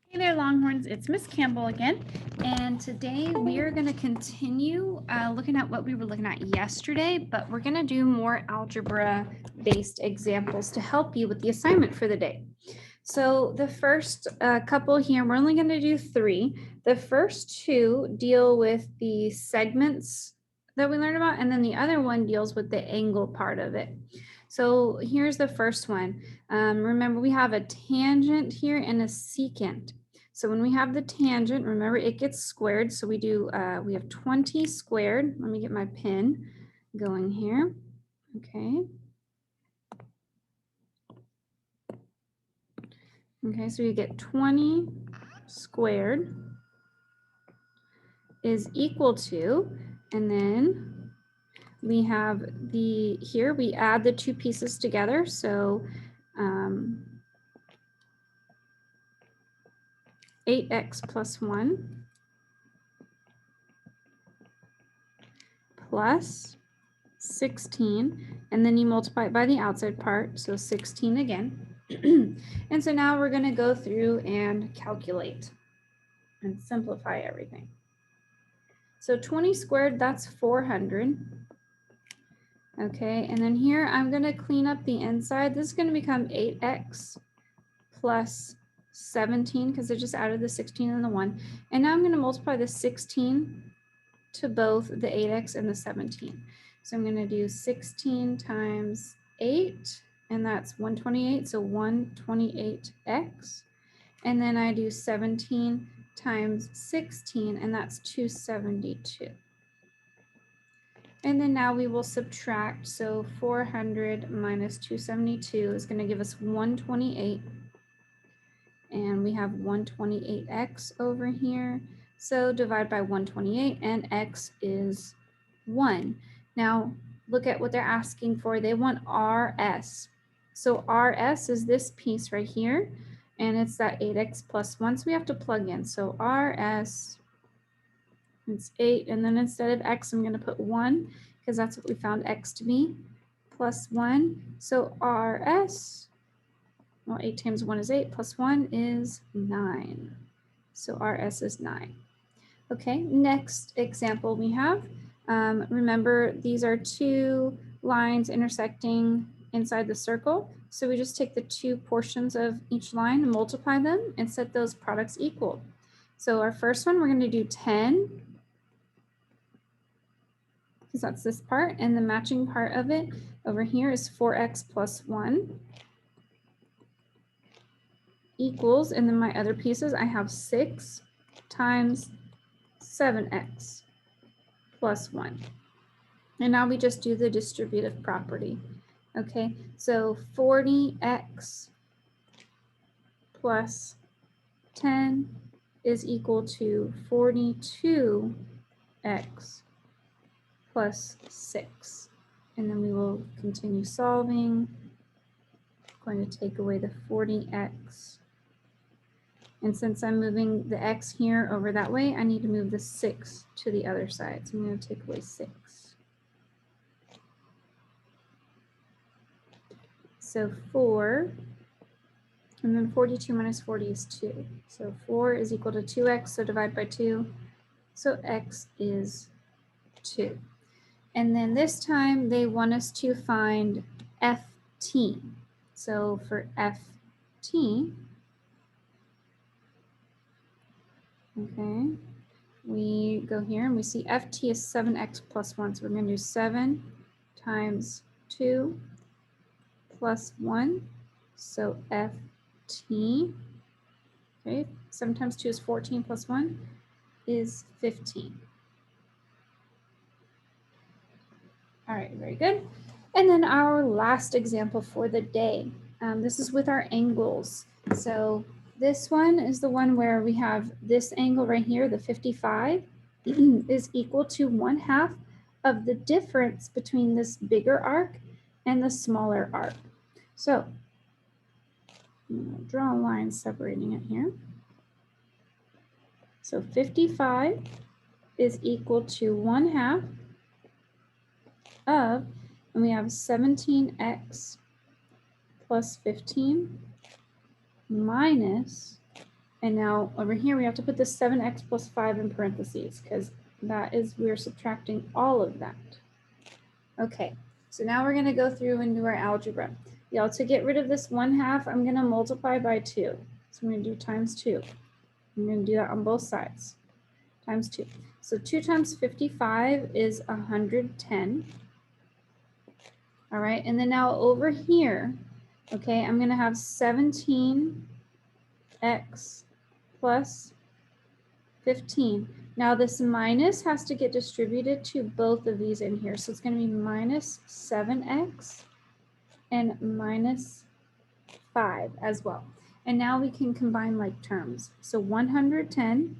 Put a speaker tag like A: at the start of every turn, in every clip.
A: Hey there, Longhorns. It's Miss Campbell again, and today we are going to continue looking at what we were looking at yesterday, but we're going to do more algebra-based examples to help you with the assignment for the day. So the first couple here, we're only going to do 3. The first 2 deal with the segments that we learned about, and then the other one deals with the angle part of it. So here's the first one. Remember, we have a tangent here and a secant. So when we have the tangent, remember it gets squared. So we have 20 squared. Let me get my pen going here. Okay. Okay, so you get 20 squared is equal to, and then we have here we add the 2 pieces together. So 8x plus 1 plus 16, and then you multiply it by the outside part, so 16 again. And so now we're going to go through and calculate and simplify everything. So 20 squared, that's 400. Okay, and then here I'm going to clean up the inside. This is going to become 8x plus 17 because I just added the 16 and the 1. And now I'm going to multiply the 16 to both the 8x and the 17. So I'm going to do 16 times 8, and that's 128, so 128x. And then I do 17 times 16, and that's 272. And then now we will subtract, so 400 minus 272 is going to give us 128. And we have 128x over here. So divide by 128, and x is 1. Now look at what they're asking for. They want RS. So RS is this piece right here, and it's that 8x plus 1. So we have to plug in. So RS, it's 8, and then instead of x, I'm going to put 1 because that's what we found x to be, plus 1. So RS, well, 8 times 1 is 8, plus 1 is 9. So RS is 9. Okay, next example we have. Remember, these are 2 lines intersecting inside the circle. So we just take the 2 portions of each line and multiply them and set those products equal. So our first one, we're going to do 10, because that's this part, and the matching part of it over here is 4x plus 1 equals, and then my other pieces, I have 6 times 7x plus 1. And now we just do the distributive property. Okay, so 40x plus 10 is equal to 42x plus 6. And then we will continue solving. I'm going to take away the 40x. And since I'm moving the x here over that way, I need to move the 6 to the other side. So I'm going to take away 6. So 4, and then 42 minus 40 is 2. So 4 is equal to 2x, so divide by 2. So x is 2. And then this time they want us to find ft. So for ft, okay, we go here and we see ft is 7x plus 1. So we're going to do 7 times 2 plus 1. So ft, okay, 7 times 2 is 14 plus 1 is 15. All right, very good. And then our last example for the day. This is with our angles. So this one is the one where we have this angle right here, the 55, is equal to 1/2 of the difference between this bigger arc and the smaller arc. So I'm going to draw a line separating it here. So 55 is equal to 1/2 of, and we have 17x plus 15 minus And now over here, we have to put the 7x plus 5 in parentheses because that is, we're subtracting all of that. Okay, so now we're going to go through and do our algebra. Y'all, to get rid of this 1/2, I'm going to multiply by 2. So I'm going to do times 2. I'm going to do that on both sides. Times 2. So 2 times 55 is 110. All right, and then now over here, okay, I'm going to have 17x plus 15. Now this minus has to get distributed to both of these in here. So it's going to be minus 7x and minus 5 as well. And now we can combine like terms. So 110.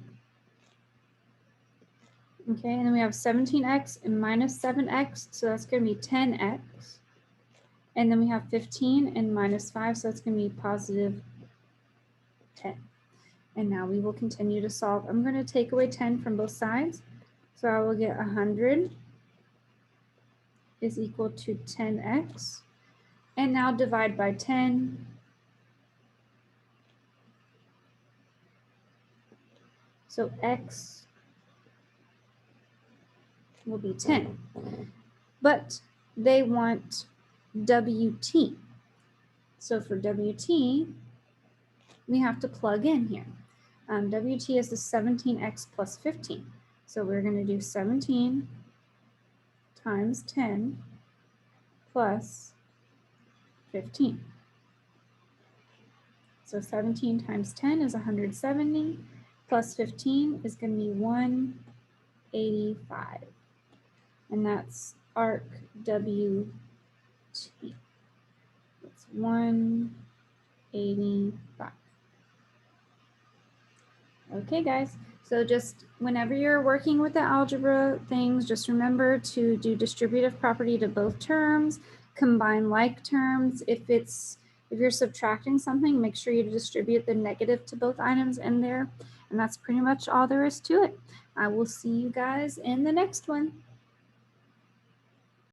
A: Okay, and then we have 17x and minus 7x. So that's going to be 10x. And then we have 15 and minus 5. So that's going to be positive 10. And now we will continue to solve. I'm going to take away 10 from both sides. So I will get 100 is equal to 10x. And now divide by 10. So x will be 10. But they want WT. So for WT, we have to plug in here. WT is the 17x plus 15. So we're going to do 17 times 10 plus 15. So 17 times 10 is 170, plus 15 is going to be 185. And that's arc WT. It's 185. Okay, guys. So just whenever you're working with the algebra things, just remember to do distributive property to both terms, combine like terms. If you're subtracting something, make sure you distribute the negative to both items in there. And that's pretty much all there is to it. I will see you guys in the next one.